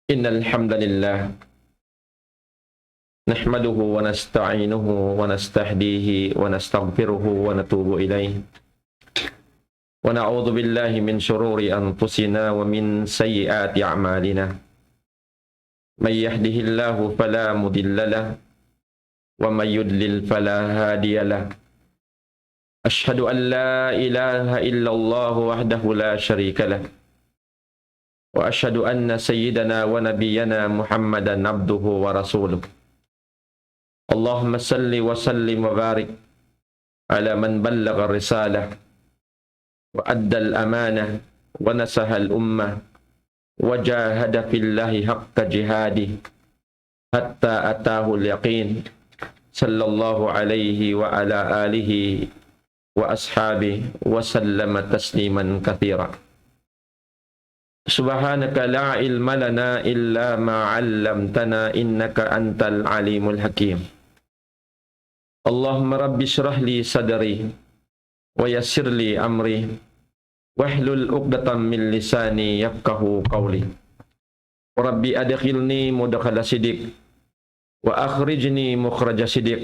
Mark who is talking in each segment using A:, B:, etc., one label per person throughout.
A: إن الحمد لله نحمده ونستعينه ونستهديه ونستغفره ونتوب إليه ونعوذ بالله من شرور أنفسنا ومن سيئات أعمالنا من يهده الله فلا مضل له ومن يضلل فلا هادي له أشهد أن لا إله إلا الله وحده لا شريك له وأشهد أن سيدنا ونبينا محمدا عبده ورسوله اللهم صل وسلم وبارك على من بلغ الرسالة وأدى الأمانة ونصح الأمة وجاهد في الله حق جهاده حتى أتاه اليقين صلى الله عليه وعلى آله وأصحابه وسلم تسليما كثيرا سبحانك لا علم لنا إلا ما علمتنا إنك أنت العليم الحكيم اللهم رب اشرح لي صدري ويسر لي أمري واحلل عقدة من لساني يفقه قولي ربي أدخلني مدخل صدق وأخرجني مخرج صدق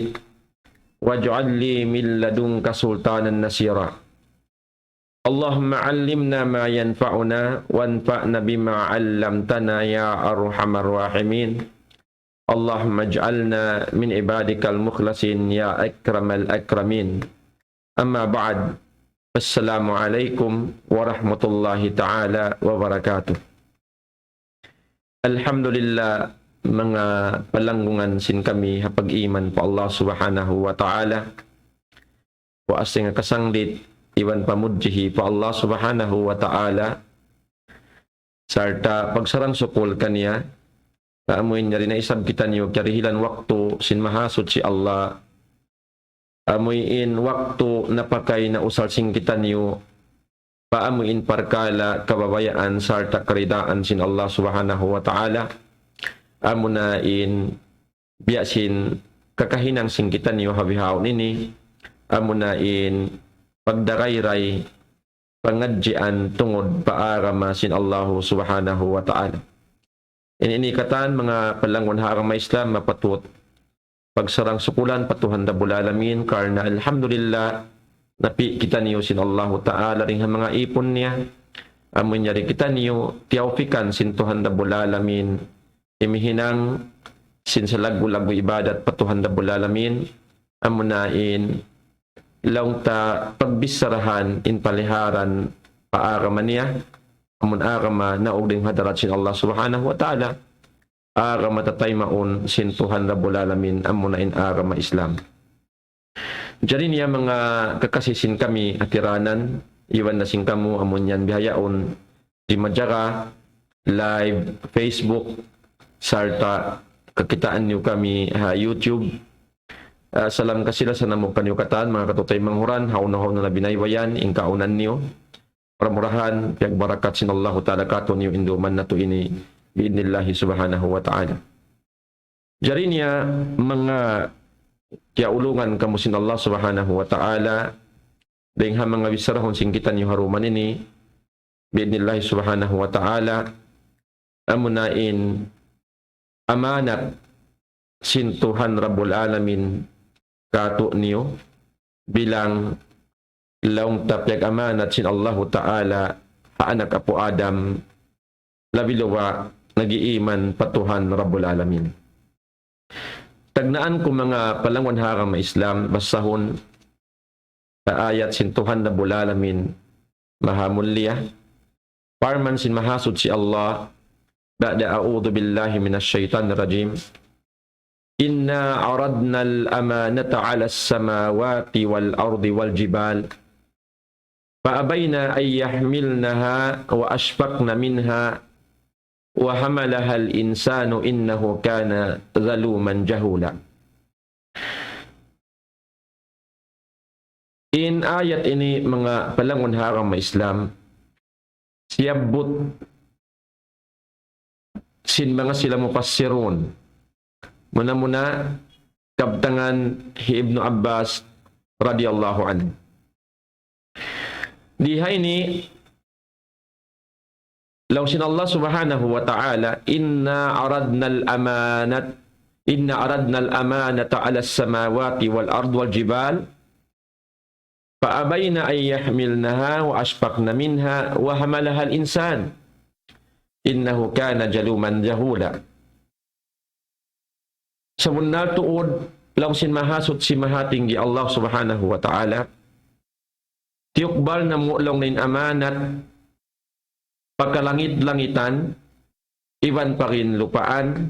A: واجعل لي من لدنك سلطانا نصيرا اللهم علمنا ما ينفعنا وانفعنا بما علمتنا يا أرحم الراحمين اللهم اجعلنا من عبادك المخلصين يا أكرم الأكرمين أما بعد السلام عليكم ورحمة الله تعالى وبركاته Alhamdulillah mga palanggungan sin kami hapag-iman po Allah subhanahu wa ta'ala wa asing kasanglit iwan pamudjihi po Allah subhanahu wa ta'ala sarta pagsarang sukul kaniya kaamuin niya rin na isab kita niyo karihilan waktu sin mahasud si Allah amuin waktu napakay na usal sing kita niyo paamuin parkala kababayaan sarta karidaan sin Allah subhanahu wa ta'ala amunain biyasin kakahinang sing kita niyo habihaw nini amunain pagdarayray pangadjian tungod paarama sin Allah subhanahu wa ta'ala inikatan mga palangon harang Islam mapatut pagsarang sukulan patuhan da bulalamin karna alhamdulillah napi kita niyo sin Allah ta'ala ring mga ipon niya amun niya rin kita niyo tiyawfikan sin tuhan da bulalamin imihinang sin sa lagu-lagu ibadat patuhan da bulalamin amunain ilaw ta pagbisarahan in paliharan paaraman niya amun arama naog ding hadarat sin Allah subhanahu wa ta'ala arama tatay maun sin tuhan da bulalamin amunain arama Islam jadi niya mga kakasisin kami atiranan iwan na sing kamu amun yan bihayaon di Majara live Facebook sarta kakitaan niyo kami ha YouTube salam kasila sa namo kanyukatan mga katutay manghuran haunahaw na binaywayan ing kaunan niyo paramurahan piyag barakat sin Allah ta'ala katon niyo induman na to ini biidnillahi subhanahu wa ta'ala jadi niya mga kiaulungan kamu sin Allah subhanahu wa ta'ala dahil ha mga bisarahon singkitan yung haruman ini biidnillahi subhanahu wa ta'ala amunain amanat sin Tuhan Rabbul Alamin kato niyo bilang laong tapyag amanat sin Allah ta'ala haanak apo Adam labilawa nag-iiman patuhan Rabbul Alamin tagnaan ko mga palangon harang Islam basahon sa ayat sin Tuhan Rabbul Alamin mahamulya parman sin mahasud si Allah ba'da a'udhu billahi minasyaitanir rajim inna aradna al-amanata 'ala as-samawati wal-ardi wal-jibal fa'abayna an yahmilnaha wa ashfaqna minha wa hamalaha al-insanu innahu kana zaluman jahula. In ayat ini mga palangon harang Islam siyabot sin mga sila mufassirun muna kabtangan Ibnu Abbas radhiyallahu anhu diha ini law sin Allah subhanahu wa ta'ala, inna aradna al-amanata ala as-samawati wal ard wal jibal فأبين أن يحملنها وأشفقن منها وحملها الإنسان إنه كان جلوما جهولا. Sa bunal tuod, law sin mahasot si mahatinggi Allah subhanahu wa ta'ala, tiyukbal na mulong nin amanat, pagkalangit-langitan, iban pa rin lupaan,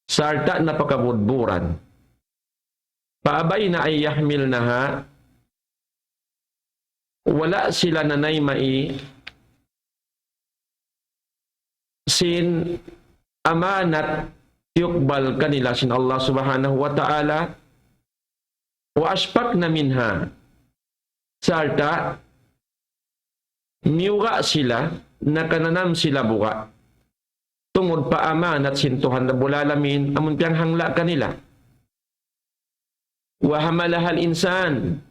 A: sarta na pakabudburan. Paabay na ay yahmilnaha, wala sila nanay mai sin amanat yukbal kanila sin Allah subhanahu wa ta'ala wa aspak na minha sarta miuga sila nakananam sila buka tungod pa amanat sin Tuhan na bulalamin amun piyang hangla kanila wa hamalahal insan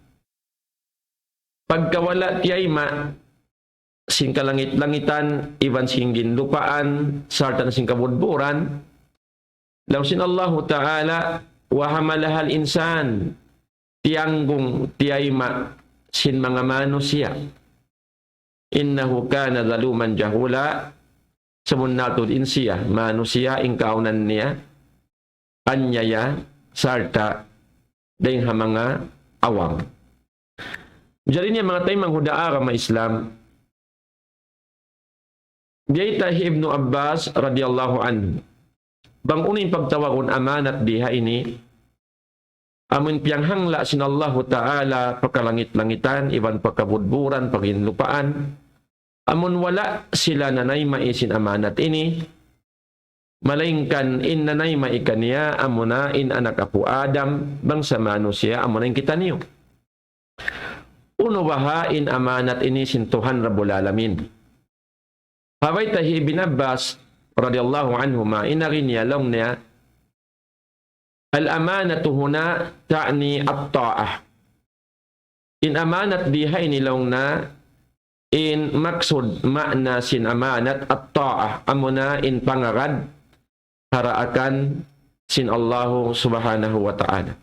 A: pagkawala tiyay ma sing kalangit-langitan iban singgin lupaan sarta na sing kabudburan law sin Allah ta'ala wa hamalahal insan tianggung tiyay ma sin mga manusia innahu kana zaluman jahula samun natod insiya manusia ingkaunan niya anyaya sarta dahil mga awam. Jadi niya mga tayo manghudaa ka ma-Islam. Biyay tahi Ibnu Abbas radiyallahu anhu. Bang unin pagtawakon amanat diha ini, amun piyang hangla sinallahu ta'ala pagkalangit-langitan, iban pagkabudburan, paginlupaan, amun wala sila nanay maisin amanat ini, malaingkan in nanay maikan niya, amuna in anak apu Adam, bang sa manusia, amuna in kita niyo. Uno bahain amanat ini sin Tuhan Rabbul Alamin. Haway tahi Ibn Abbas radiyallahu anhuma inarin niya long niya al-amanatu huna ta'ni at-ta'ah. In amanat diha inilong na in maksud makna sin amanat at-ta'ah amuna in pangarad haraakan sin Allah subhanahu wa ta'ala.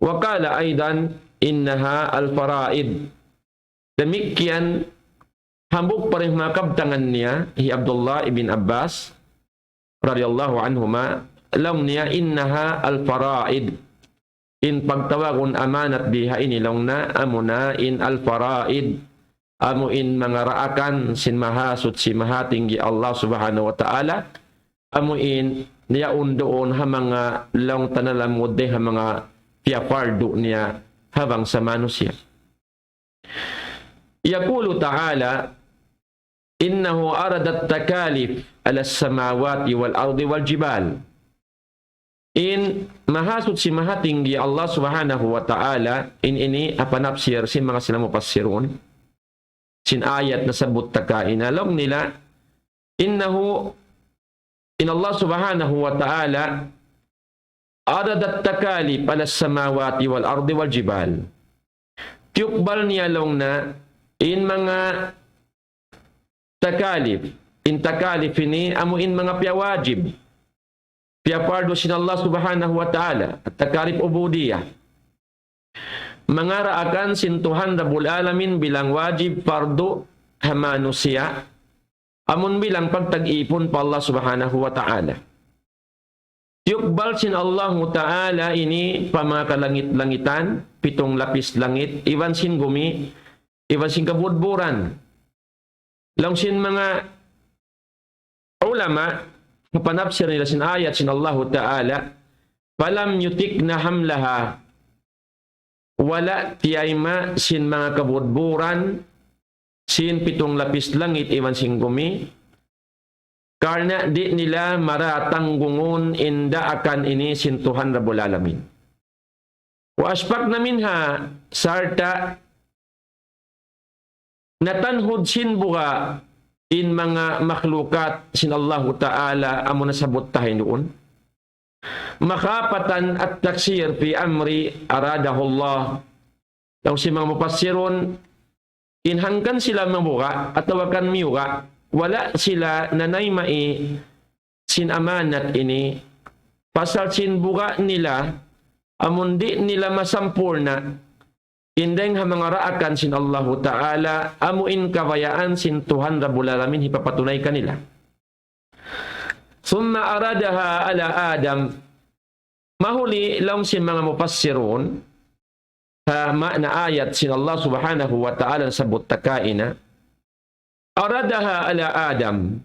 A: Wa qala aidan innaha al-faraid. Demikian hambuk parih makabtangan niya hi Abdullah ibn Abbas radhiyallahu anhuma long niya innaha al-faraid. In pagtawagon amanat diha inilong na amuna in al-faraid amu in mga raakan sin mahasut si mahatinggi Allah subhanahu wa ta'ala amu in niya undoon ha mga long tanalamod ha mga piapardo niya habang sa manusia. Yaqulu ta'ala innahu aradat takalif ala samawati wal ardi wal jibal. In mahasud si mahatinggi Allah subhanahu wa ta'ala in ini apanapsir sin mga sila mupassirun sin ayat na sabot takainalong nila innahu in Allah subhanahu wa ta'ala aradat takalif ala samawati wal ardi wal jibal. Tiyukbal niya long na in mga takalif. In takalif ini amo in mga piyawajib. Piyapardo sin Allah subhanahu wa ta'ala at takalif ubudiyah. Mga raakan sin Tuhan Rabbul Alamin bilang wajib fardo hamanusia. Amun bilang pagtag-ipon pa Allah subhanahu wa ta'ala. Yukbal sin Allah ta'ala ini pamakalangit-langitan, 7 lapis langit, iwan sin gumi, iwan sin kabudburan. Lang sin mga ulama, kapanapsir nila sin ayat sin Allah ta'ala, falam yutik na hamlaha, wala tiyayma sin mga kabudburan, sin 7 lapis langit, iwan sin gumi, karena di nila maratanggungon inda akan ini sin Tuhan Rabbul Alamin. Wa aspak na minha sarta natanhod sin buka in mga makhlukat sin Allah Ta'ala amo nasabot tayo noon. Makapatan at taksir fi amri aradahullah. Daw si mga mupassirun inhangkan sila mabura at tawakan miura, wala sila nanay mai sin amanat ini, pasal sin buka nila, amundi nila masampurna, indeng hamangaraakan sin Allahu Ta'ala, amuin kawayaan sin Tuhan Rabbul Alamin, hipapatunay kanila. Summa aradaha ala Adam, mahuli lang sin mga mupassirun, makna ayat sin Allah Subhanahu wa Ta'ala sabot takaina, aradaha ala Adam,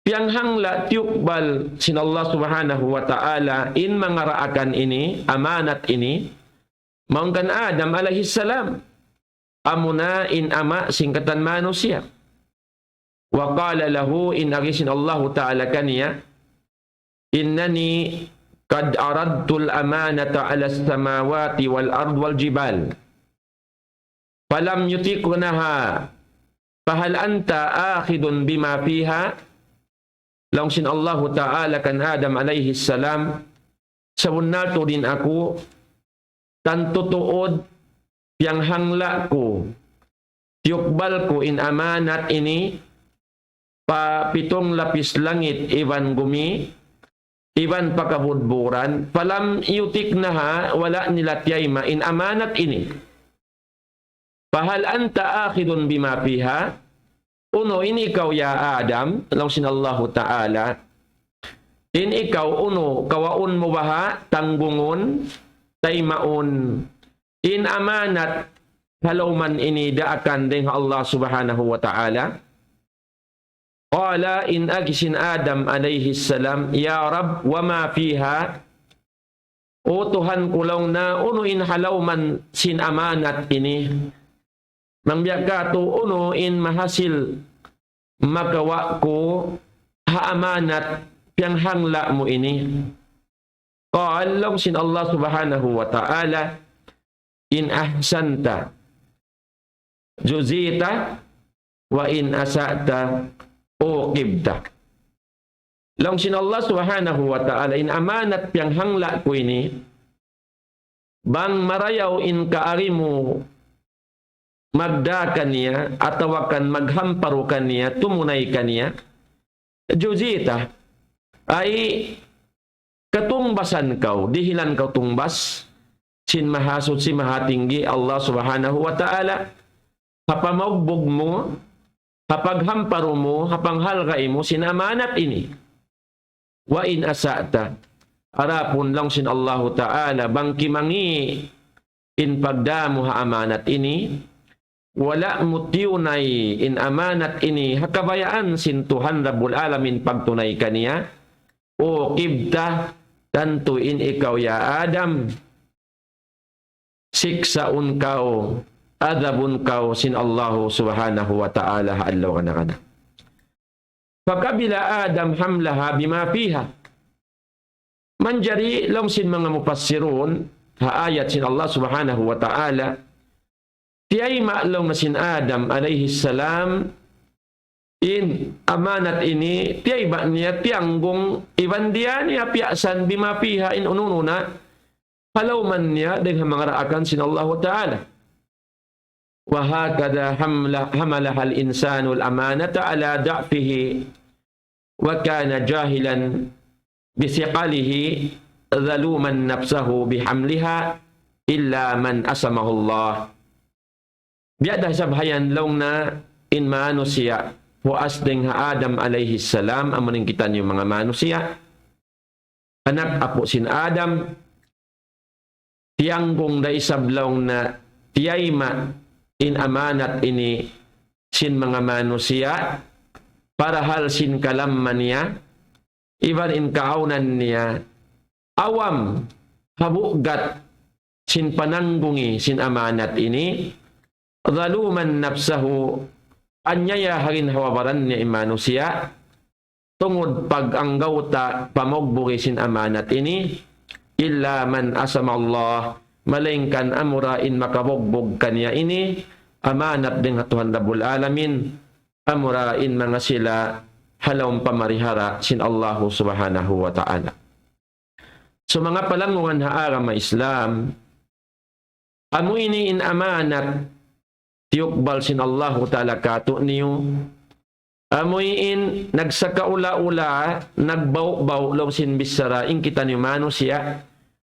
A: piang hangla tiukbal sin Allah Subhanahu wa Ta'ala in mangaraakan ini, amanat ini, maungkan Adam alaihi salam, amuna in ama singkatan manusia. Wa qala lahu in agisin Allah Ta'ala kaniya, innani qad aradtul amanata ala samawati wal ard wal jibal falam yutiqnaha fahal anta akhidun bima fiha. Langsin Allah Ta'ala kan Adam alaihi salam, sabunal to din ako tan tutuod yang hangla ko tiukbal ko in amanat ini pa pitong lapis langit iban gumi iban pakabudburan palam yutik na ha wala nila tiyayma in amanat ini pahal anta akhidun bima fiha. Uno, ini ikaw ya Adam, langsin Allah Ta'ala, in ikaw uno, kawaun mo baha, tanggungon, taymaon, in amanat, halawman ini daakan din Allah Subhanahu wa Ta'ala. Qala in agisin Adam alaihi salam, ya Rab, wa ma fiha, o Tuhan kulaw na uno in halawman sin amanat ini, mangbiyaga to uno in mahasil magawa ko haamanat piyang hangla mo ini. Qala sin Allah Subhanahu wa Ta'ala, in ahsanta juzita wa in asata uqibta. Langsin Allah Subhanahu wa Ta'ala, in amanat piyang hangla ko ini, bang marayaw in kaarimu magdakan niya, atawakan maghamparukan niya, tumunay kaniya, juzita, ay katungbasan kau, dihilan kau tungbas, sin mahasot si mahatinggi Allah Subhanahu wa Ta'ala, hapamagbog mo, hapaghamparo mo, hapanghalgai mo, sin amanat ini. Wa in asata, arapon lang sin Allah Ta'ala, bang kimangi, in pagdamo ha amanat ini, wala mutiyunay in amanat ini hakabayaan sin Tuhan Rabbul Alamin pagtunay kaniya, o kibta tantuin ikaw ya Adam, siksaun kau, adabun kau sin Allah Subhanahu wa Ta'ala haalaw kana. Fakabila Adam hamlaha bima fiha, manjari lang sin mga mupassirun ha ayat sin Allah Subhanahu wa Ta'ala, tiyay ma'law na sin Adam alaihi salam in amanat ini, tiyay ba niya tiyanggong ibandiya niya piyasan bima piha in unununa halawman niya dengan mangaraakan sin Allah Ta'ala. Wa hakada hamalaha al-insanu al-amanata ala da'fihi wa kana jahilan bisiqalihi zaluman nafsahu bihamliha illa man asamahu Allah. Biada sabhayan long na in manusia huas ding ha Adam alaihi salam, amunin kita niyo mga manusia, anak apo sin Adam, tiyanggong da isablong na tiyayma in amanat ini sin mga manusia, para hal sin kalamman niya, iban in kaunan niya, awam habugat sin pananggungi sin amanat ini, zaluman nafsahu, anyaya harin hawabaran niya manusia, tungod pag-anggaw ta pamogbugi sin amanat ini, illa man asama Allah, malingkan amurain makabogbog kanya ini, amanat din Tuhan Rabbul Alamin, amurain mga sila halawang pamarihara sin Allah Subhanahu wa Ta'ala. So mga palangungan haara ma Islam, amu ini in amanat tiyukbal sin Allahu Ta'ala kato niyo. Amuyin nagsakaula-ula, nagbaw-baw law sin bisara ing kita ni mano siya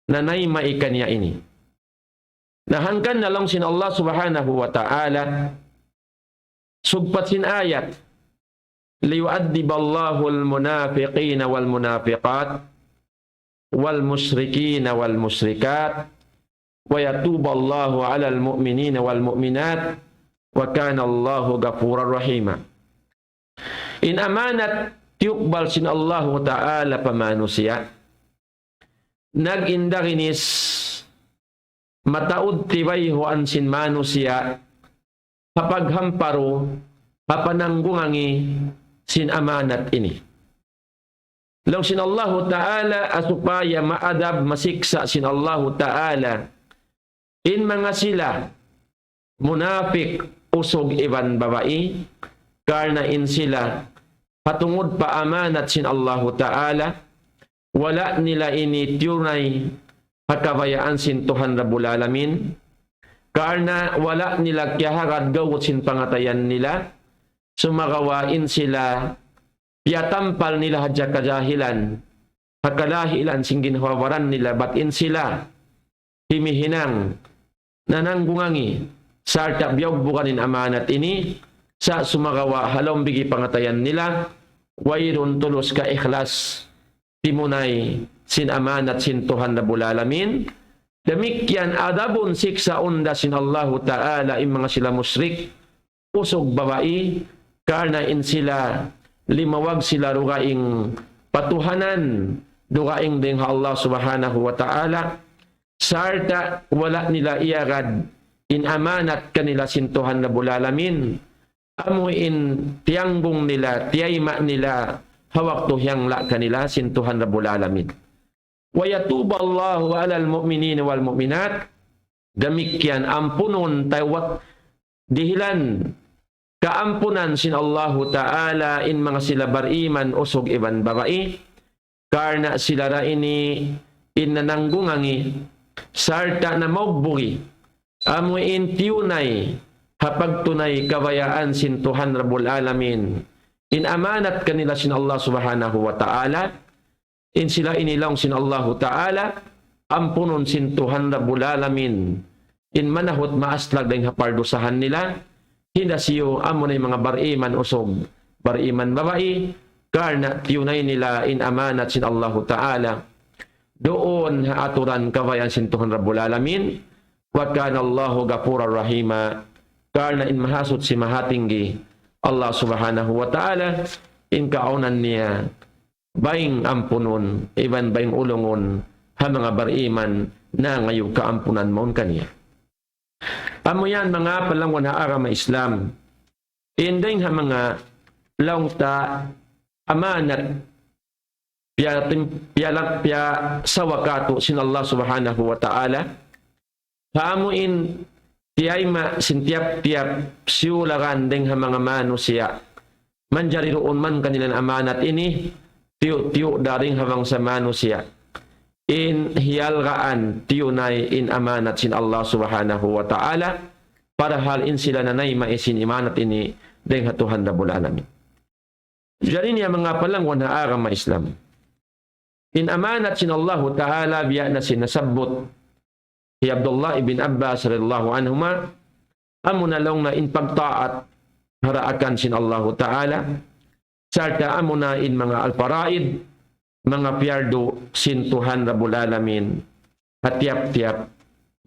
A: nanay maikan niya ini. Nahangkan na lang sin Allah Subhanahu wa Ta'ala sugpat sin ayat liyu'addiballahu al-munafiqina wal-munafiqat wal-mushrikina wal-mushrikat wa yatuballahu 'alal mu'minina wal-mu'minat wa kana Allahu ghafurar rahima. In amanat tiyukbal sin Allahu Ta'ala pamanusia nag-indarinis mataud tibayho an sin manusia papaghamparo papananggungangi sin amanat ini. Law sin Allahu Ta'ala asupaya maadab masiksa sin Allahu Ta'ala in mga sila munafik usog iban babae karna in sila patungod pa amanat sin Allahu Ta'ala wala nila ini tunay pagkabayaan sin Tuhan Rabbul Alamin karna wala nila kiyaharad gawot sin pangatayan nila sumagawain sila piyatampal nila hadya kajahilan hakalahilan sing ginhawaran nila batin sila himihinang nananggungangi sarta biyog bukanin amanat ini sa sumagawa halong bigi pangatayan nila wairun tulos ka ikhlas timunay sin amanat sin Tuhan Rabbul Alamin damikyan adabun siksa unda sin Allahu Ta'ala in mga sila musyrik usog babae karna in sila limawag sila rugaing patuhanan dugaing ding Allah Subhanahu wa Ta'ala sarta wala nila iagad in amanat kanila sin Tuhan Rabbul Alamin amuin tiyangbong nila, tiyayma nila, hawak tuhyang la kanila, sin Tuhan Rabbul Alamin. Wa yatuballahu 'alal mu'minina wal mu'minat, damikyan ampunon taywat dihilan kaampunan sin Allahu Ta'ala in mga sila bariman usog iban babae, karna sila ra ini in nananggungangi, sarta na maugbugi, amuin tiyunay, hapag tunay kabayaan sin Tuhan Rabbul Alamin in amanat kanila sin Allah Subhanahu wa Ta'ala in sila inilang sin Allahu Ta'ala ampunon sin Tuhan Rabbul Alamin in manahot maaslag dahil hapardusahan nila hinda siyo amunay mga bariman usog bariman babae karna tiyunay nila in amanat sin Allahu Ta'ala doon haaturan kabayaan sin Tuhan Rabbul Alamin wa kana Allahu ghafurar rahima karna in mahasot si mahatinggi Allah Subhanahu wa Ta'ala in kaunan niya baing ampunon iban baing ulungon ha mga bariman na ngayon kaampunan maun kaniya. Amo yan mga palangwan ha arama Islam inding ha mga laungta amanat piya sawakato sin Allah Subhanahu wa Ta'ala haamuin tiyayma sintiap-tiap siularan deng ha mga manusia manjari roon man kanilang amanat ini tiyo-tiyo daring habang sa manusia in hiyalraan tiyunay in amanat sin Allah Subhanahu wa Ta'ala para hal in sila nanay maisin imanat ini deng ha Tuhan Rabbul Alamin. Jadi niya mga palangwan ha arama Islam in amanat sin Allah Ta'ala biya na sinasabot si Abdullah ibn Abbas radhiyallahu anhuma amunalong na in pagtaat haraakan sin Allah Ta'ala sarta amuna in mga alfaraid mga piyardo sin Tuhan Rabbul Alamin at tiap-tiap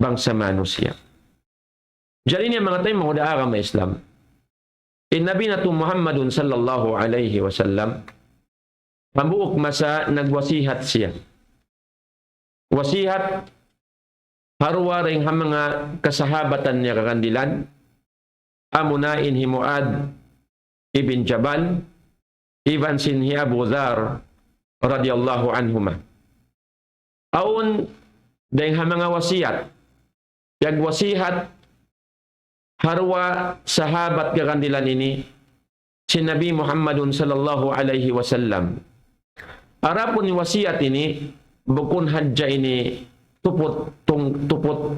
A: bangsa manusia. Jadi niya mga tayo mga daara ma Islam in Nabi na Muhammadun sallallahu alaihi wasallam pambuok masa nagwasihat siya wasihat harwaring ha mga kasahabatan niya kakandilan amunain hi Muad ibn Jabal iban sin hi Abu Dhar radhiyallahu anhuma aun dahil ha mga wasiat yagwasihat harwa sahabat kakandilan ini si Nabi Muhammadun sallallahu alaihi wasallam arapon ni wasiat ini bukun hadja ini tupot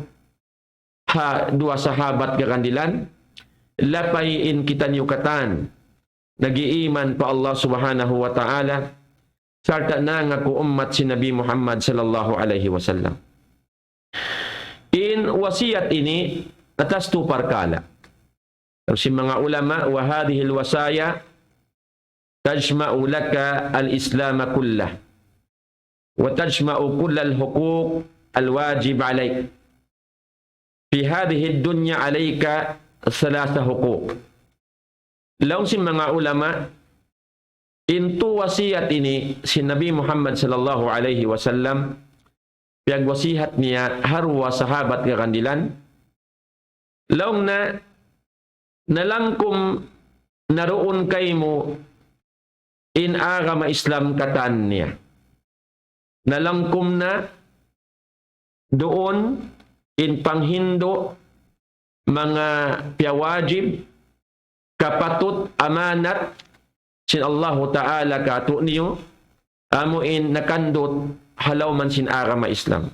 A: ha dua sahabat kakandilan lapay in kita niyo katan, nag-iiman pa Allah subhanahu wa ta'ala, sarta na nga ko ummat si Nabi Muhammad sallallahu alaihi wasallam. In wasiyat ini, atas tu parkala. Si mga ulama, wa hadhihi al-wasaya tajma'u laka al-islam kullah wa tajma'u kull al-huquq al-wajib alayk. Fi hadhihi ad-dunya alayka thalatha huquq. Laung si mga ulama, intu wasiyat ini si Nabi Muhammad sallallahu alaihi wasallam piyagwasihat niya harwa sahabat nga kandilan. Laung na nalangkum naroon kay mo in agama Islam katan niya. Nalangkum na doon in panghindo mga piyawajib kapatut amanat sin Allah Ta'ala kato niyo amo in nakandot halaw man sin agama Islam.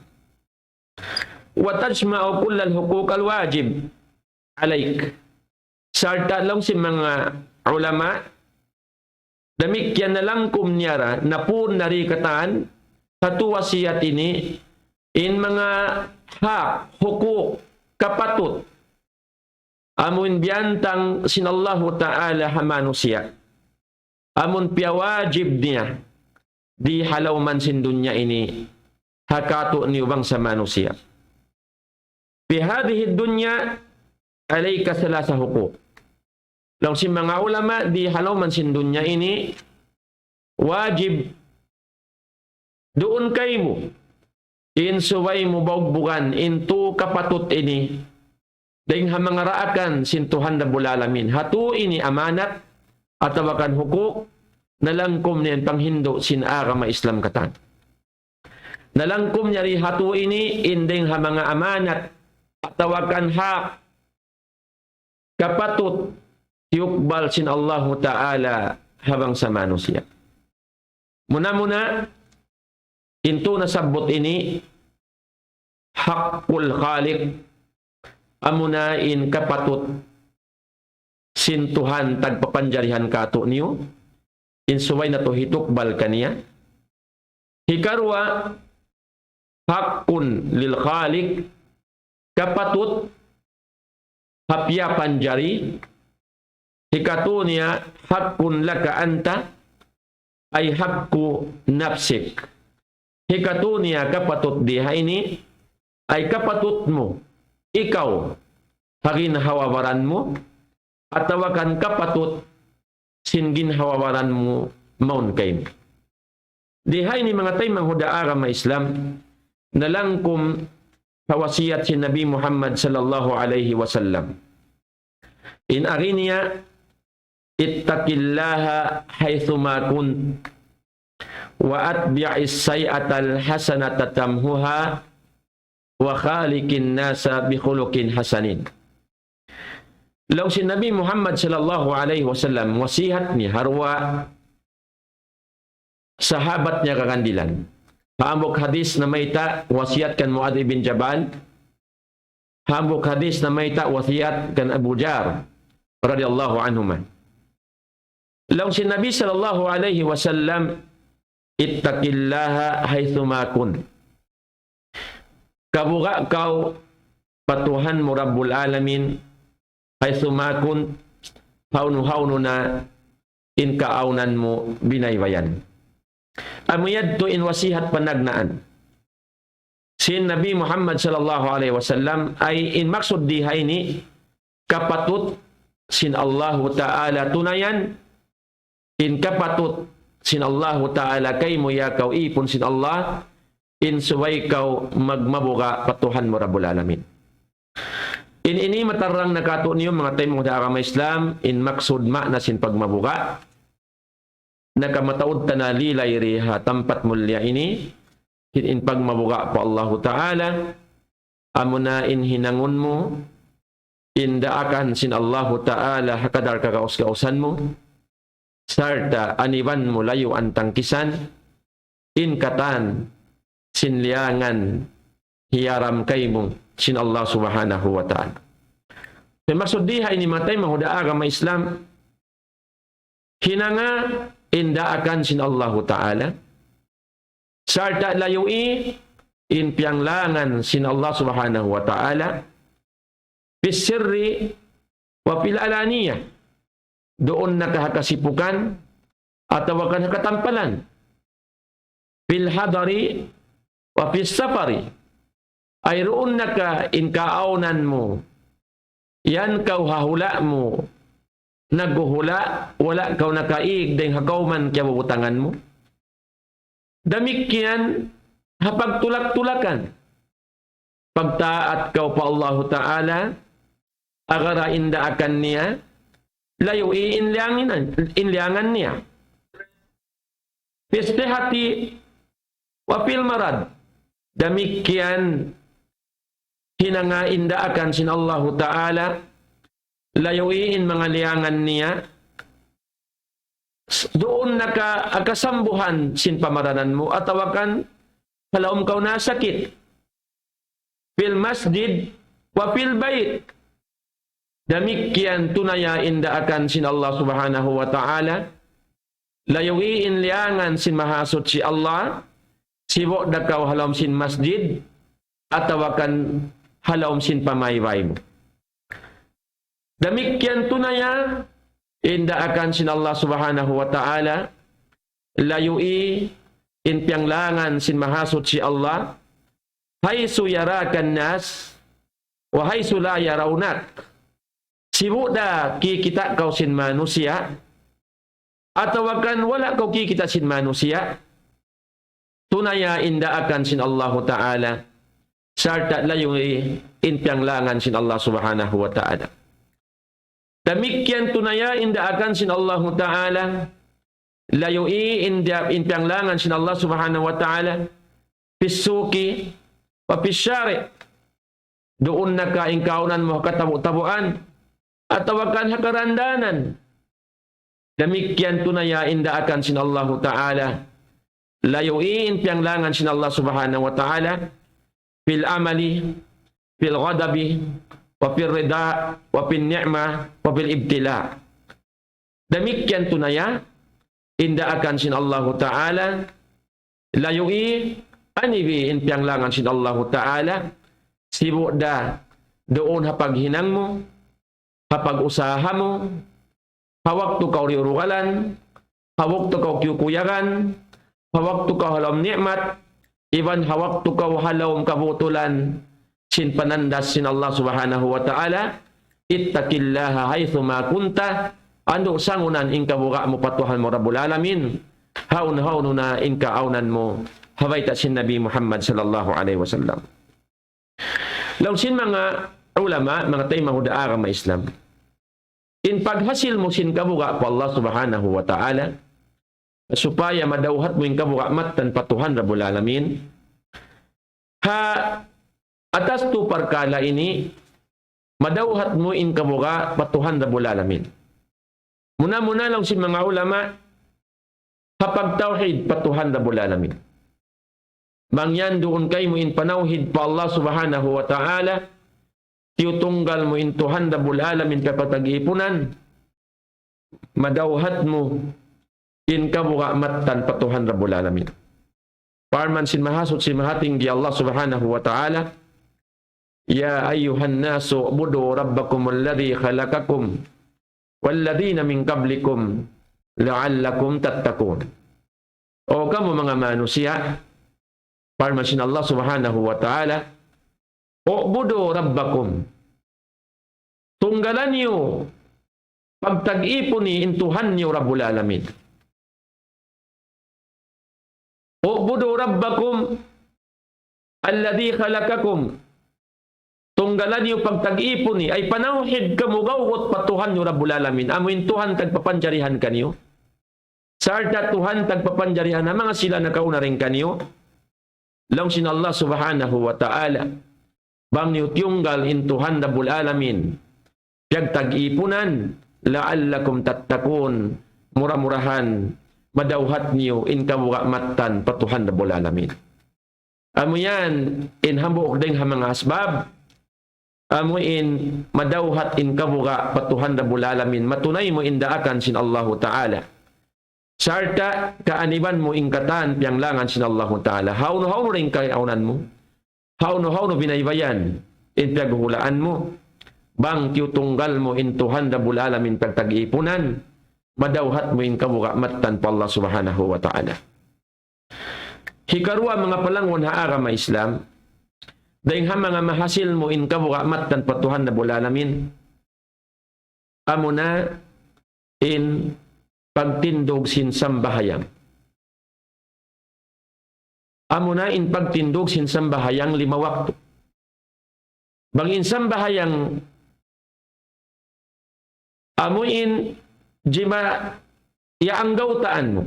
A: Wa tajma'u kullal huquq al wajib alayk. Sarta lang si mga ulama, damikyan na lang kumnyara na po narikataan satu wasiyat ini in mga hak, hukuk, kapatut. Amun biyantang sinallahu ta'ala hamanusia. Amun piyawajib niya di halaw man sin dunya ini hakato ni ubang sa manusia. Fi hadhihi dunya alayka salasa hukuk. Lang si mga ulama di halaw man sin dunya ini wajib doon kay mo in suway mo bawbugan into kapatut ini dahing hamangaraakan sin Tuhan na bulalamin hatu ini amanat at tawakan hukuk nalangkom niyan panghindo sin agama Islam katan. Nalangkom niya ri hatu ini inding hamanga amanat at tawakan hak kapatut yukbal sin Allah Ta'ala habang sa manusia. Muna-muna, into nasabot ini, hakul khalik, amunain kapatut, sin Tuhan tagpapanjarihan kato niyo, insuway na to hitukbal kaniya. Hikarwa, hakun lil khalik, kapatut, hapya panjari, hikatunya hakun laka anta ay hakku nafsik. Hikatunya kapatut diha ini ay kapatut mo. Ikaw, hagin hawawaran mo at tawakan kapatut singin hawawaran mo maun kayo. Diha ini mga tay manghuda agama Islam nalangkum hawasiyat si Nabi Muhammad sallallahu alaihi wasallam. In arinya ittaqillaha haitsuma kunt wa atbi'is sayyi'atal hasanata tamhuha wa khaliqin nasa bi khuluqin hasanin. Law si Nabi Muhammad sallallahu alaihi wasallam wasihat ni harwa sahabat niya kakandilan. Hambok hadis na mayta wasiat kan Muadz bin Jabal. Hambok hadis na mayta wasiat kan Abu Jar radhiyallahu anhuma. Law si Nabi sallallahu alaihi wasallam ittaqillaha haitsuma kun. Kabuga kau patuhan mo Rabbul Alamin haitsuma kun haunu na in kaaunan mo binaywayan. Amuyad to in wasihat panagnaan. Sin Nabi Muhammad sallallahu alaihi wasallam ay in maksud diha ini kapatut sin Allah Ta'ala tunayan in kapatut sin Allah Ta'ala kay mo ya kau ipon sin Allah in suway kau magmabuga patuhan mo Rabbul Alamin. In ini matarang nakato niyo mga tayo mga agama Islam in maksud makna sin pagmabuga nakamataud tanalilay riha tampat mulya ini in pagmabuga po Allah Ta'ala amuna in hinangon mo in daakan sin Allah Ta'ala hakadar kakaus-kausan mo sarta aniban mo layo ang tangkisan in katan sinliangan hiyaram kay mo sin Allah subhanahu wa ta'ala. Masudihay ni matay mahudaara ma Islam. Hinanga inda akan sin Allah Ta'ala. Sarta layui in pianglangan sin Allah Subhanahu wa Ta'ala. Bisirri wa fil alaniyah. Doon nakakasipukan atau akan katampalan. Fil hadari wa fis safari. Ay roon naka in kaaunan mo. Yan kau hahula mo. Naghuhula, wala kau nakaig dahil hagawman kaya bubutangan mo. Damikyan, hapagtulak-tulakan. Pagtaat kau pa Allah Ta'ala, agara inda akan niya, layo inliangan niya. Pistehati, wapil marad. Damikyan, hinanga inda akan sin Allah Ta'ala, layuin mga liangan niya, doon nakasambuhan sin pamaranan mo at tawakan halaom kau nasakit. Fil masjid wa fil bait. Damikian tunaya inda akan sin Allah Subhanahu wa Ta'ala, layuin liangan sin mahasot si Allah, sibo dakaw halaom sin masjid at tawakan halaom sin pamayway mo. Demikian tunaya inda akan sin Allah Subhanahu wa Ta'ala, layui in pianglangan sin mahasot si Allah, haysu yarakan nas wa haysu la yarawnak. Sibuda ki kita kau sin manusia atau akan wala kau ki kita sin manusia. Tunaya inda akan sin Allah Ta'ala, sarta layui in pianglangan sin Allah Subhanahu wa Ta'ala. Demikian tunaya inda akan sin Allah Ta'ala, layui inda inpianglangan sin Allah Subhanahu wa Ta'ala, pisuki wa pisyari, doon nakaingkaunan mo katabu-tabuan, atau akan hakarandanan. Demikian tunaya inda akan sin Allah Ta'ala, layui inpianglangan sin Allah Subhanahu wa Ta'ala, fil amali, fil ghadabi, wa fil rida, wa fil ni'mah, wa fil ibtila. Demikian tunaya inda akan sin Allah Ta'ala, layui anibi in pianglangan sin Allah Ta'ala, sibuk da doon hapaghinang mo, hapag-usaha mo, hawak tu kau riurugalan, hawak tu kau kiyukuyagan, hawak tu kau halam nikmat, iban hawak tu kau halam kabutulan, sin panandas sin Allah Subhanahu wa Ta'ala, ittaqillaha haitsu ma kunta, ando sangunan inka buka mo patuhan mo Rabbul Alamin, haun-haununa inka aunan mo, habaita sin Nabi Muhammad sallallahu alaihi wasallam. Law sin mga ulama, mga tay mahudaara ma Islam, in paghasil mo sin kabuka po Allah Subhanahu wa Ta'ala, supaya madawhat mo in kabuka matan patuhan Rabbul Alamin, atas tu perkala ini, madawhat mo in kabuka patuhan Rabbul Alamin. Muna-muna lang si mga ulama, kapag tawhid patuhan Rabbul Alamin. Mangyan doon kay mo in panawhid pa Allah Subhanahu wa Ta'ala, tiyutunggal mo in Tuhan Rabbul Alamin kapag tag-ipunan, madawhat mo in kabuka matan patuhan Rabbul Alamin. Parman sin mahasot si mahating di Allah Subhanahu wa Ta'ala, Ya ayyuhan nasu ubudu rabbakum alladhi khalaqakum walladhina min qablikum la'allakum tattaqun. O kamu mga manusia, parman sin Allah Subhanahu wa Ta'ala, ubudu rabbakum, tunggalan niyo pagtag-ipon ni intuhan niyo Rabbul Alamin. Ubudu rabbakum alladhi khalaqakum, tunggalan niyo pagtag-ipon ni ay panawhid kamugawot patuhan niyo Rabbul Alamin. Amuin Tuhan tagpapanjarihan kaniyo. Sarta Tuhan tagpapanjarihan na mga sila nakauna rin kaniyo. Lang sin Allah Subhanahu wa Ta'ala, bang niyo tiyunggal in Tuhan Rabbul Alamin, piyag tag-ipunan, la'allakum tattakun, mura-murahan, madawhat niyo in kabuka matan patuhan Rabbul Alamin. Amo yan, in hambuok din ha mga asbab, amuin madawhat in kabuga patuhan Rabbul Alamin matunay mo indaakan sin Allahu Ta'ala sarta kaaniban mo ingkatan pianglangan sin Allahu Ta'ala hauno rin kayaunan mo hauno binaybayan in paghulaan mo bang tiyutunggal mo in Tuhan Rabbul Alamin pagtag-ipunan madawhat mo in kabuga matan pa Allah Subhanahu wa Ta'ala. Hikarua mga palangon haara ma Islam dahil mga mahasil mo in kabuga matan patuhan Rabbul Alamin amo na in pagtindog sin sambahayang. Amo na in pagtindog sin sambahayang 5 wakto. Bangin sambahayang amuin jima yaanggaw taan mo.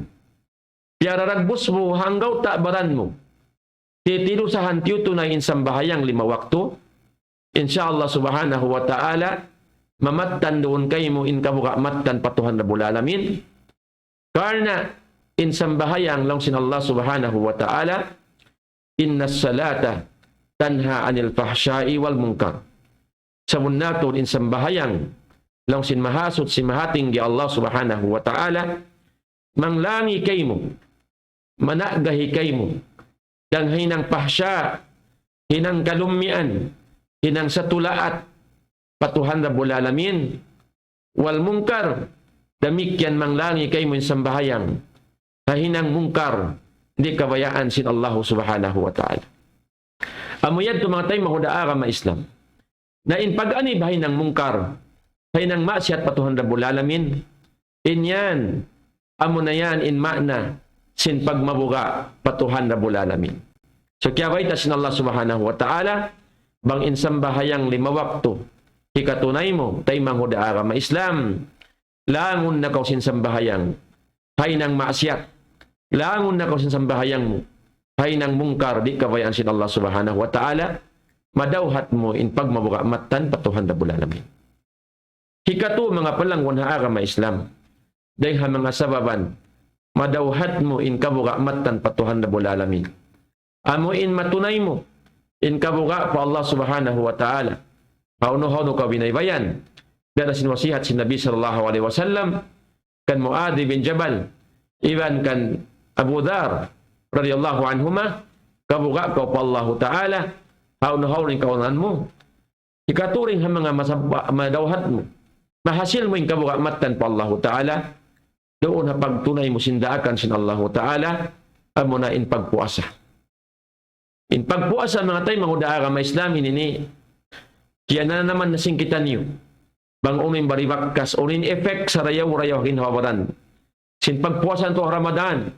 A: Piararagbos mo hanggaw tabaran mo. Titilusahan tiyo tunay in sambahayang 5 wakto. Insyaallah Subhanahu wa Ta'ala mamattan doon kayo mo in kabuka mattan patuhan Rabbul Alamin. Karena in sambahayang lang sin Allah Subhanahu wa Ta'ala inna salata tanha anil fahsyai wal munkar. Sabun nato in sambahayang lang sin mahasot si mahating gi Allah Subhanahu wa Ta'ala manglangi kay mo managahi kay mo dang hinang pahsya hinang kalumian hinang satulaat patuhan Rabbul Alamin wal munkar damikyan manglangi kay mo in sambahayang hinang munkar hindi kabayaan sin Allah Subhanahu wa Ta'ala. Amuyad to mga tayo mahudaara ma Islam na in pag-ani bahay ng mungkar hay ng masyat patuhan Rabbul Alamin inyan amo na yan in makna sin pagmabuga patuhan Rabbul Alamin. So kaya bayta sin Allah Subhanahu wa Ta'ala bang in sambahayang 5 wakto hikatunay mo tayo mahudaara ma Islam langon na kaw sin sambahayang hay ng masyat langon na kaw sin sambahayang mo hay nang mungkar di kabayaan sin Allah Subhanahu wa Ta'ala madawhat mo in pagmabuka matan patuhan Rabbul Alamin. Hikatu mga palangon haara ma Islam dahil mga sababan madawhat mo in kabuka matan patuhan Rabbul Alamin. Amo in matunay mo in kabuka pa Allah Subhanahu wa Ta'ala hauno ka binaybayan dahil sin wasihat sin Nabi sallallahu alaihi wasallam kan Muadh bin Jabal iban kan Abu Dhar radhiyallahu anhuma kabuga ka pa Allah Ta'ala hauno rin kaunan mo ikaturing mga madawhat mo mahasil mo in kabuga matan pa Allah Ta'ala doon na pagtunay mo sindaakan sin Allah Ta'ala amo na in pagpuasa mga tayo mahudaara ma Islam ini kaya na naman nasingkitan niyo bang unin baribakkas unin effect sa rayaw hinhawaran sin pagpuasan to Ramadan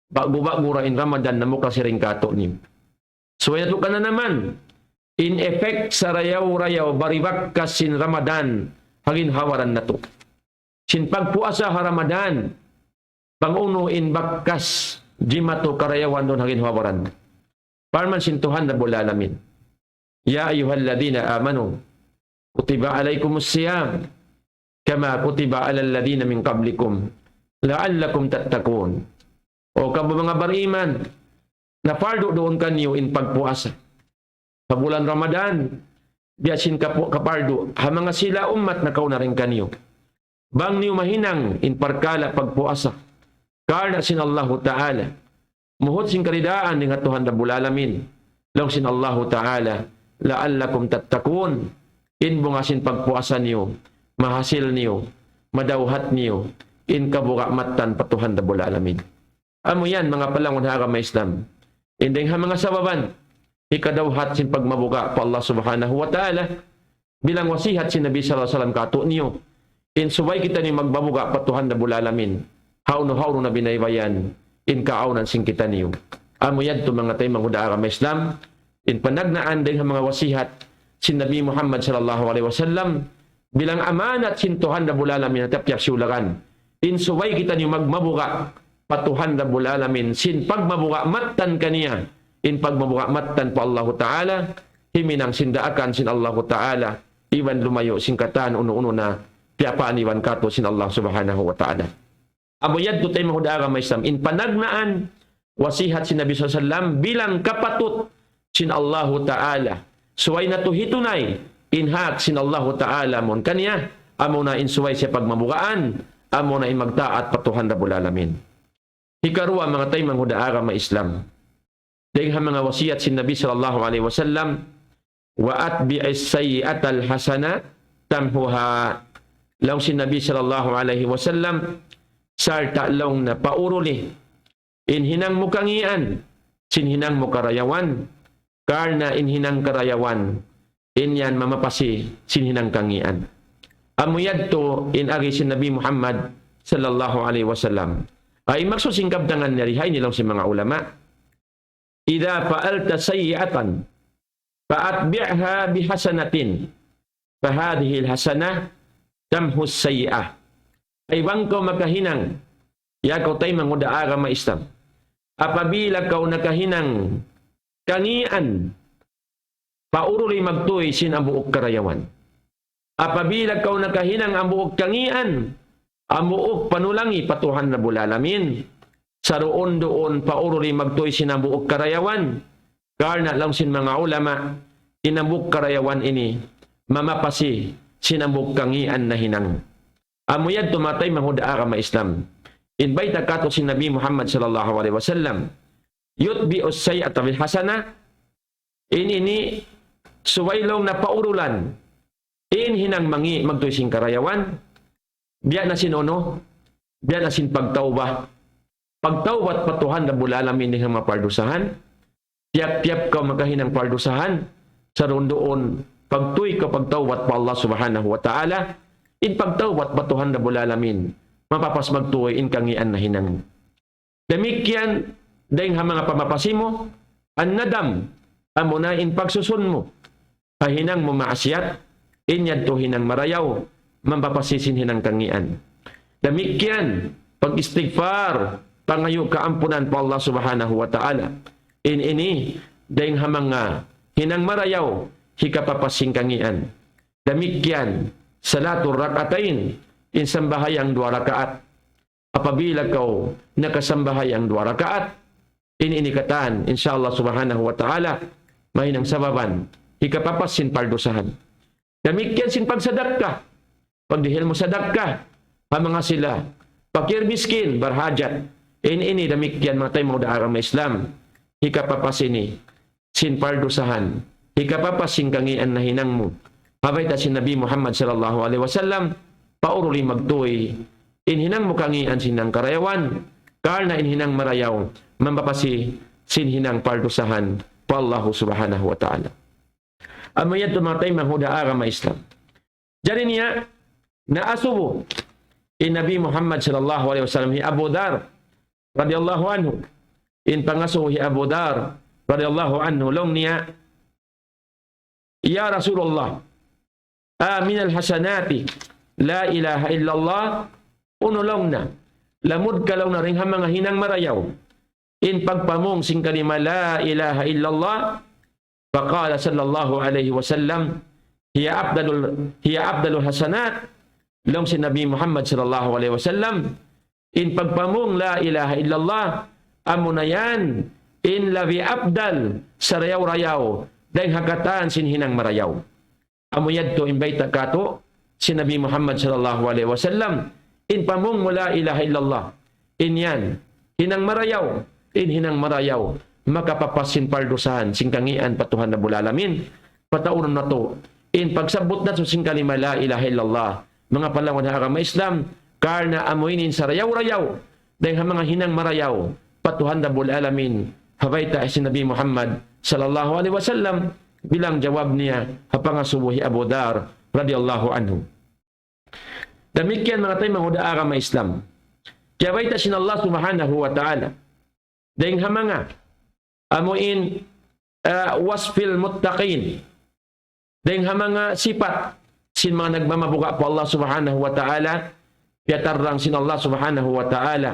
A: bago-bago in Ramadan na mo kasi rin kato niyo. So yan ka na naman. In effect sa rayaw baribak kasin Ramadan hagin hawaran na to. Sin pagpuasa ha Ramadan panguno in bakkas jimato karayawan doon hagin hawaran. Parman sin Tuhan Rabbul Alamin. Ya ayyuhalladhina amanu kutiba alaikumus siyam kama kutiba alal ladina min qablikum la'allakum tattaqun. O kamo mga bariman, na pardo doon kanyo in pagpuasa. Sa bulan Ramadan, biyasin kapardo, ha mga sila umat na kauna rin kanyo. Bang niyo mahinang in parkala pagpuasa. Karna sin Allahu Ta'ala. Muhot sin karidaan ng Tuhan Rabbul Alamin. Long sin Allahu Ta'ala, la'allakum tattakun. In bungasin pagpuasa niyo, mahasil niyo, madawhat niyo, in kabuka matan patuhan Rabbul Alamin. Amo yan, mga palangon haara ma Islam. Indeng ha mga sababan, ikadawhat sin pagmabuka pa Allah Subhanahu wa Ta'ala, bilang wasihat sin Nabi sallallahu alaihi wasallam kato niyo, in subay kita ni magbabuka patuhan Rabbul Alamin, hauno na binaybayan, in kaaunan sin kita niyo. Amo yan to mga tayo mga haara ma Islam, in panagnaan din ha mga wasihat sin Nabi Muhammad sallallahu alaihi wasallam, bilang amanat sin Tuhan Rabbul Alamin at tapyak siulakan, in subay kita ni magmabuka patuhan Rabbul Alamin sin pagmabuka matan kaniya in pagmabuka matan pa Allah Ta'ala himinang sindaakan sin Allah Ta'ala iwan lumayo sin katan uno na piapaan iwan kato sin Allah Subhanahu wa Ta'ala. Aboyad to tayo mahudaara ma Islam in panagnaan wasihat sin Nabi sallallahu alaihi wasallam bilang kapatut sin Allah Ta'ala suway na to hitunay inhak sin Allah Ta'ala mon kaniya, amo na insuway siya pagmabugaan, amo na in magtaat patuhan rabul alamin. Hikaruwa mga tay manghudaara ma Islam. Dahil mga wasiyat sin Nabi sallallahu alaihi wasallam, wa atbi'is sayyi'atal hasana tamhuha. Law sin Nabi sallallahu alaihi wasallam sarta long na pauruli in hinang mukangian sin hinang mukarayawan karna in hinang karayawan in yan mamapasi sin hinang kangian. Amuyad to in agi sin Nabi Muhammad sallallahu alaihi wasallam ay magsusingkab tangan narihay nilang si mga ulama. Idza fa'alta sayyi'atan fa'atbi'ha bihasanatin fahadhihi alhasanah tamhus sayyi'ah. Ay bang kau makahinang ya kau tay mangudaara ma Islam. Apabila kau nakahinang kangian pauruli magtuy sin ang buok karayawan. Apabila kau nakahinang ang buok kangian ang buok panulangi patuhan rabul alamin. Saroon doon pauruli magtuy sin ang buok karayawan. Karna lang sin mga ulama inambuk karayawan ini mamapasi sin ang buok kangian na hinang. Amuyad tumatay manghudaara ma Islam. Inbay takato si Nabi Muhammad sallallahu alaihi wasallam. Yutbi'us sayyi'ata bil hasana. Ini suwaylong na paurulan. In hinang mangi magtuy sin karayawan. Biya na sin ono. Biya na sin pagtawbah. Pagtawbat patuhan na bulalamin ng mapardusahan. Tiap-tiap ka makahinang pardusahan. Sa doon pagtuy ka pagtawbat pa Allah subhanahu wa ta'ala. In pagtawbat patuhan na bulalamin, mapapas magtuoy in kangian na hinang. Damikyan, dahil mga pamapasimo, ang nadam, amo na in pagsusun mo, hinang mo maasyat, inyad to hinang marayaw, mapapasisin hinang kangian. Damikyan, pag-istighfar, pangayo kaampunan pa Allah subhanahu wa ta'ala. Ini, dahil mga hinang marayaw, hikapapasing kangian. Damikyan, salatul rakatain, insambahayang 2 rakaat. Apabila kau nakasambahayang 2 rakaat, inikatan, insyaallah subhanahu wa ta'ala, mahinang sababan, hikapapas sin pardusahan. Damikyan sin pagsadakka, pagdihil mo sadakka, mga sila, pakir miskin, barhajat, ini damikyan mga tayo mga daarang Islam, hikapapas ini, sin pardusahan, hikapapas sin kangian na hinang mo. Habay ta si Nabi Muhammad sallallahu alaihi wasallam pauruli magtuy inhinang mukangian sinang karayawan karna inhinang marayaw mambapasi sinhinang pardusahan pa Allah subhanahu wa ta'ala. Amayad tumatay manghudaara ma Islam. Jadi niya naasubo in Nabi Muhammad sallallahu alaihi wasallam hi Abu Dar radhiyallahu anhu in pangasuh hi Abu Dar radhiyallahu anhu long niya ya Rasulullah min al-hasanati la ilaha illallah unulong na lamud kalaw na ring mga hinang marayaw in pagpamong sing kalima la ilaha illallah faqala sallallahu alaihi wasallam hiya abdalul hasanat long si Nabi Muhammad sallallahu alaihi wasallam in pagpamong la ilaha illallah amo na yan in labi abdal sa rayaw-rayaw dahil hakatan sin hinang marayaw. Amuyad to imbay takato si Nabi Muhammad sallallahu alaihi wasallam in pamong la ilaha illallah in yan hinang marayaw makapapasin pardusahan singkangian patuhan na bulalamin pataunan na to in pagsabot na so sing kalima la ilaha illallah mga palawan na agama Islam karna amuinin sa rayaw-rayaw dahil mga hinang marayaw patuhan na bulalamin habayta si Nabi Muhammad sallallahu alaihi wasallam bilang jawab niya hapangasubuhi Abu Dar radhiyallahu anhu. Demikian mga tayo manghudaara ma Islam. Kaya baita sin Allah subhanahu wa ta'ala dahil hamanga amuin wasfil muttaqin dahil hamanga sifat sin mga nagmamabuka po Allah subhanahu wa ta'ala piyatarang sin Allah subhanahu wa ta'ala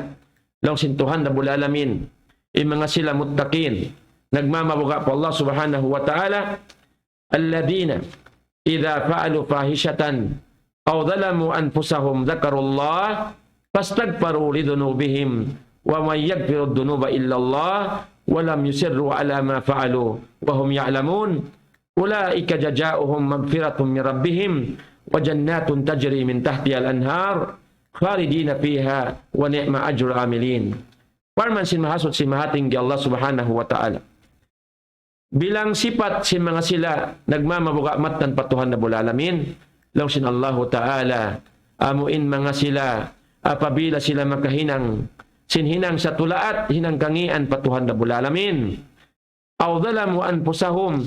A: lang sin Tuhan na bulalamin mga sila muttaqin nagmamabuka po Allah subhanahu wa ta'ala alladhina idha fa'alu fahishatan aw dhalamu anfusahum dhakarullah fastagfaru lidhunubihim wa man yaghfiru dhunuba illa Allah wa lam yusirru ala ma fa'alu wa hum ya'lamun ulaika jazaohum magfiratun min rabbihim wa jannatun tajri min tahtiha al-anhar khalidina fiha wa ni'ma ajrul amilin. Parman sin mahasot si mahating di Allah subhanahu wa ta'ala. Bilang sifat sin mga sila nagmamabuga matan patuhan na bulalamin, law sin Allah ta'ala amuin mga sila apabila sila makahinang sinhinang sa tulaat hinang kangian patuhan na bulalamin. Aw dhalamu anfusahum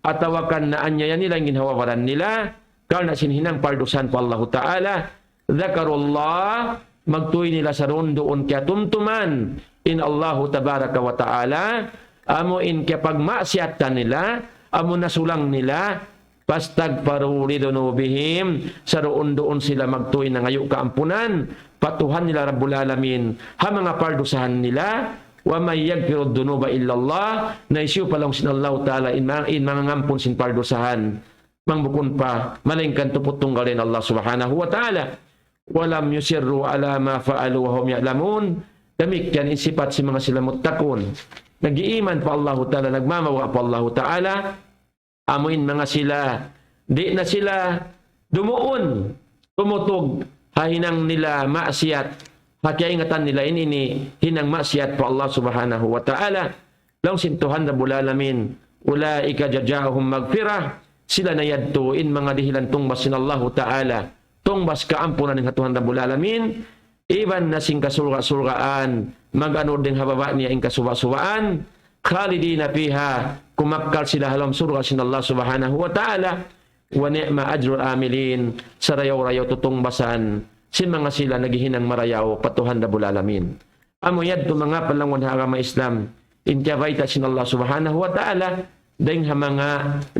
A: atawakan na anya nila ginhawawaran nila karena sinhinang pardusan pa Allah Ta'ala zakarullah magtuoy nila sa doon kaya tumtuman in Allah tabaraka wa ta'ala amo in kaya pagmasyatan nila amo nasulang nila pastagparu lidunubihim sa doon sila magtuoy na ngayo kaampunan patuhan nila Rabbul Alamin ha mga pardusahan nila wa may yaghfiru dhunuba illa Allah na isyu palong sinallahu ta'ala in mga ngampun sin pardusahan mangbukon pa malingkan tuputong galin Allah subhanahu wa ta'ala walam yusirru ala ma fa'alu wa hum ya'lamun demikian sifat si mga sila muttaqun nag-iiman pa Allah ta'ala nagmamawa pa Allah ta'ala amuin mga sila di na sila dumuon tumutog hahinang nila maasiyat hakiingatan nila ini hinang maksiyat pa Allah subhanahu wa ta'ala lang sintuhan na bulalamin ulaika jazaohum magfirah sila na yadtuin mga dihilan tungbas sin Allah ta'ala tungbas kaampunan ng hatuhan na bulalamin iban na sing kasulga-sulgaan mag-ano din hababa niya ing kasuba-subaan khalidina fiha kumakkal sila halam surga sin Allah subhanahu wa ta'ala wa ni'ma ajrul amilin sarayaw-rayaw tutungbasan sin mga sila naghihinang marayaw patuhan na bulalamin. Amo yadto mga palangon harama Islam intiabaita sin Allah subhanahu wa ta'ala dahing ha mga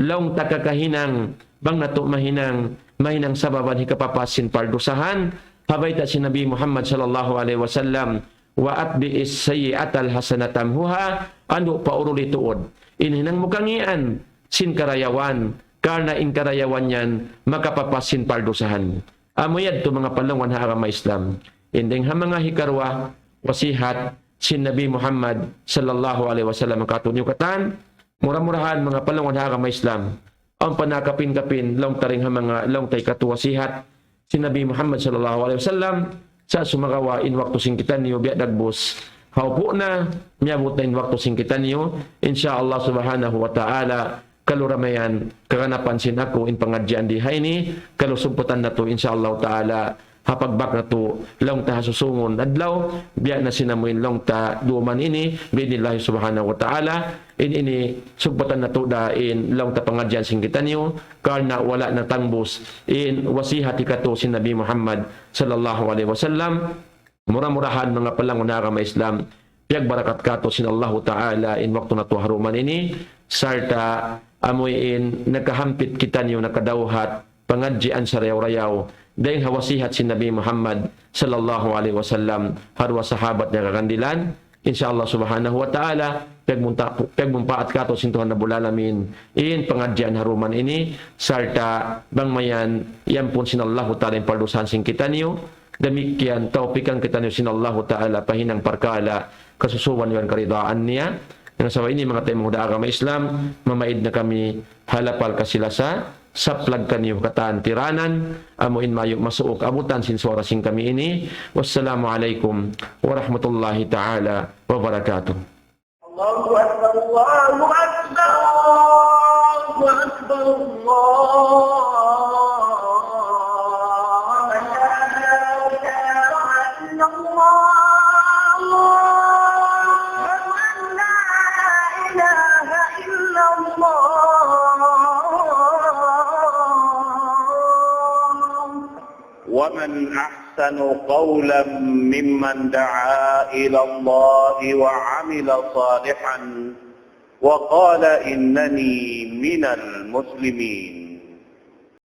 A: laong takakahinang bang nato mahinang sababan hikapapasin pardusahan habaita si Nabi Muhammad sallallahu alaihi wasallam wa atbi'is sayyi'atal hasanatamhuha anu pauruli tuod inhinang mukangian sin karayawan karna in karayawan yan makapapasin pardusahan. Amuyad to mga palangon ha agama Islam. Inding ha mga hikarwa, wasihat, sin Nabi Muhammad sallallahu alaihi wasallam ang katunyukatan, murah-murahan mga palangon ha agama Islam. Ang panakapin-kapin, long taring ha mga long tay katuwasihat, sin Nabi Muhammad sallallahu alaihi wasallam, sa sumagawa in waktu singkitan niyo, biya dagbos. Haupo na, miyabot na in waktu singkitan niyo, insyaAllah subhanahu wa ta'ala, kaluramayan kaganapan sin ako in pangadyan di hayni kalusumputan na to insyaallah taala hapagbak na to long ta susungon adlaw biya na sinamuin long ta duman ini biidnillah subhanahu wa taala ini sumputan na to dain long ta pangadyan sing kita niyo karna wala na tangbos in wasihati kato sin Nabi Muhammad sallallahu alaihi wasallam murah-murahan mga palangon na agama Islam piyag barakat kato sin Allah taala in waktu na to haruman ini sarta amuin nakahampit kita niyo nakadawhat pangadjian sa rayaw-rayaw dahil hawasihat si Nabi Muhammad sallallahu alaihi wasallam harwa sahabat niya kagandilan insyaallah subhanahu wa ta'ala pagmumpaat kato sintuhan na bulalamin in pangadjian haruman ini sarta bangmayan yan pun sinallahu ta'ala yung pardusan sing kita niyo demikian taupikan kita niyo sinallahu ta'ala pahinang parkala kasusuwan yan karidaan niya. Yang sa ini mga tayo mga agama Islam, mamaid na kami halapal kasilasa, saplag kaniyo kataan tiranan, amuin mayo masuok abutan sinswara sing kami ini. Wassalamualaikum warahmatullahi ta'ala wabarakatuh. Allahu Akbar, Allahu Akbar, Allahu Akbar,
B: ومن أحسن قولا ممن دعا إلى الله وعمل صالحا وقال إنني من المسلمين